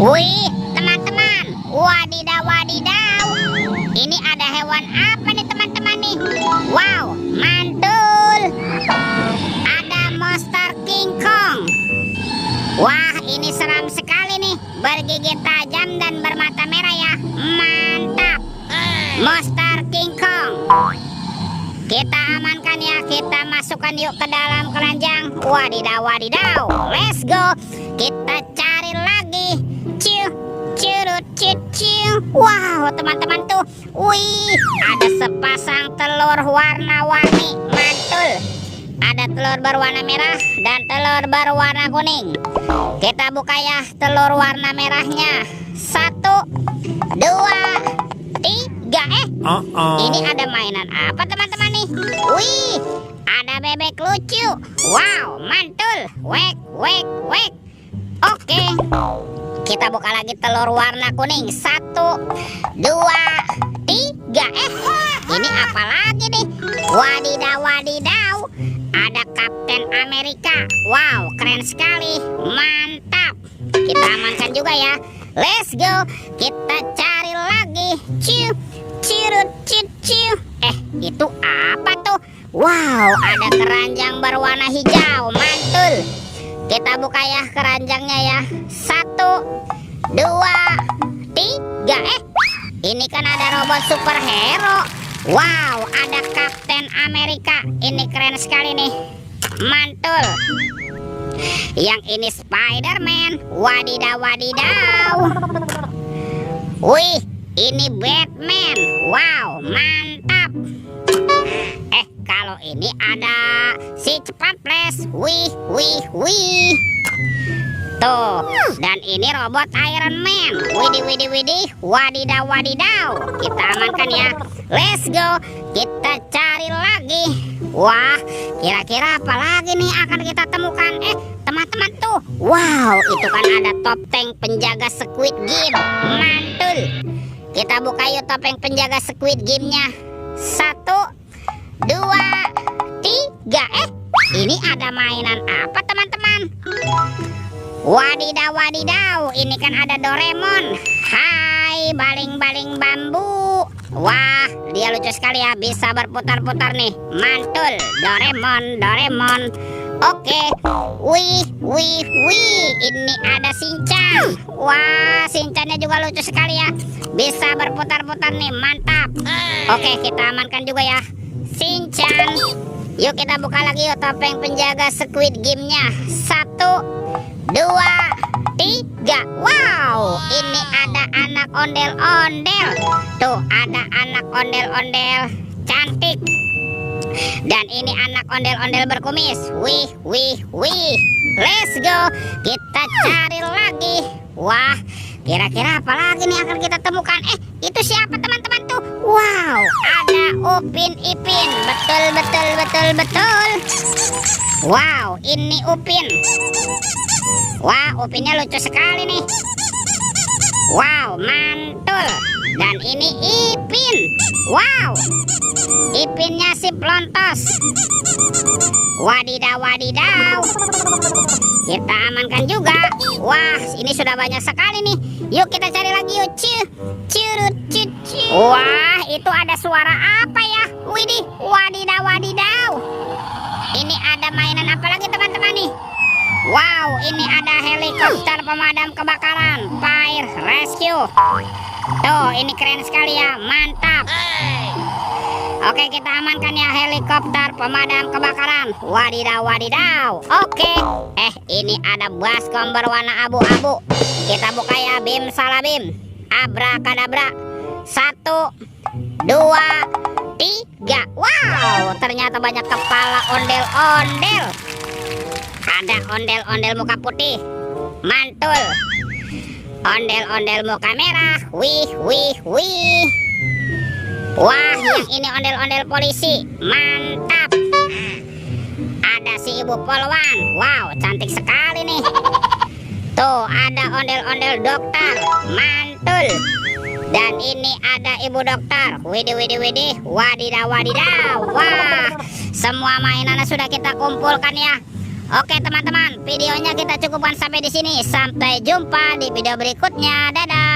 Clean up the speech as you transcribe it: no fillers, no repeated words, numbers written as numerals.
Wih, teman-teman, wadidaw wadidaw. Ini ada hewan apa nih teman-teman nih? Wow, mantul. Ada monster King Kong. Wah, ini seram sekali nih, bergigi tajam dan bermata merah ya. Mantap. Monster King Kong. Kita amankan ya, kita masukkan yuk ke dalam keranjang. Wadidaw wadidaw, let's go. Kita cari lagi. Ciu, curut, ciu. Wow, teman-teman tuh. Wih, ada sepasang telur warna-warni. Mantul. Ada telur berwarna merah dan telur berwarna kuning. Kita buka ya telur warna merahnya. 1, 2, 3. Ini ada mainan apa teman-teman nih? Wih, ada bebek lucu. Wow, mantul. Wek. Oke, kita buka lagi telur warna kuning. 1, 2, 3. Ini apa lagi nih? Wadidaw wadidaw, ada Kapten Amerika. Wow, keren sekali. Mantap. Kita amankan juga ya. Let's go. Kita cari lagi. Ciu. Itu apa tuh? Wow, ada keranjang berwarna hijau. Mantul. Kita buka ya keranjangnya ya. 1, 2, 3. Ini kan ada robot superhero. Wow, ada Kapten Amerika. Ini keren sekali nih. Mantul. Yang ini Spider-Man. Wadidaw wadidaw. Wih, ini Batman. Wow, mantap. Kalau ini ada si cepat flash. Wih. Tuh, dan ini robot Iron Man. Widih. Wadidaw wadidaw. Kita amankan ya. Let's go. Kita cari lagi. Wah, kira-kira apa lagi nih akan kita temukan? Teman-teman tuh. Wow, itu kan ada topeng penjaga Squid Game. Mantul. Kita buka yuk topeng penjaga Squid Game-nya. 1, 2, 3. Ini ada mainan apa teman-teman? Wadidaw wadidaw, ini kan ada Doraemon. Hai, baling-baling bambu. Wah, dia lucu sekali ya, bisa berputar-putar nih. Mantul, Doraemon. Oke. Wih. Ini ada Shinchan. Wah, Shinchannya juga lucu sekali ya, bisa berputar-putar nih. Mantap. Oke, kita amankan juga ya Shinchan. Yuk kita buka lagi yuk topeng penjaga Squid Game-nya. 1, 2, 3. Wow, ini ada anak ondel-ondel. Tuh, ada anak ondel-ondel cantik. Dan ini anak ondel-ondel berkumis. Wih. Let's go. Kita cari lagi. Wah, kira-kira apa lagi nih akan kita temukan? Itu siapa teman-teman tuh? Wow, ada Upin Ipin. Betul. Wow, ini Upin. Wah, Upinnya lucu sekali nih. Wow, mantul. Dan ini Ipin. Wow, Ipinnya si pelontos. Wadidaw wadidaw. Kita amankan juga. Wah, ini sudah banyak sekali nih. Yuk kita cari lagi yuk. Curut. Wah, itu ada suara apa ya? Widih, wadidaw. Ini ada mainan apa lagi teman-teman nih? Wow, ini ada helikopter pemadam kebakaran, fire rescue. Tuh, ini keren sekali ya, mantap. Oke, kita amankan ya helikopter pemadam kebakaran. Wadidaw. Oke. Ini ada baskom berwarna abu-abu. Kita buka ya, bim salabim. Abrakadabra. 1, 2, 3. Wow, ternyata banyak kepala ondel-ondel. Ada ondel-ondel muka putih. Mantul. Ondel-ondel muka merah. Wih. Wah, yang ini ondel-ondel polisi. Mantap. Ada si ibu polwan. Wow, cantik sekali nih. Tuh, ada ondel-ondel dokter. Mantul. Dan ini ada ibu dokter. Widih. Wadidaw. Wah, semua mainannya sudah kita kumpulkan ya. Oke teman-teman, videonya kita cukupkan sampai di sini. Sampai jumpa di video berikutnya. Dadah.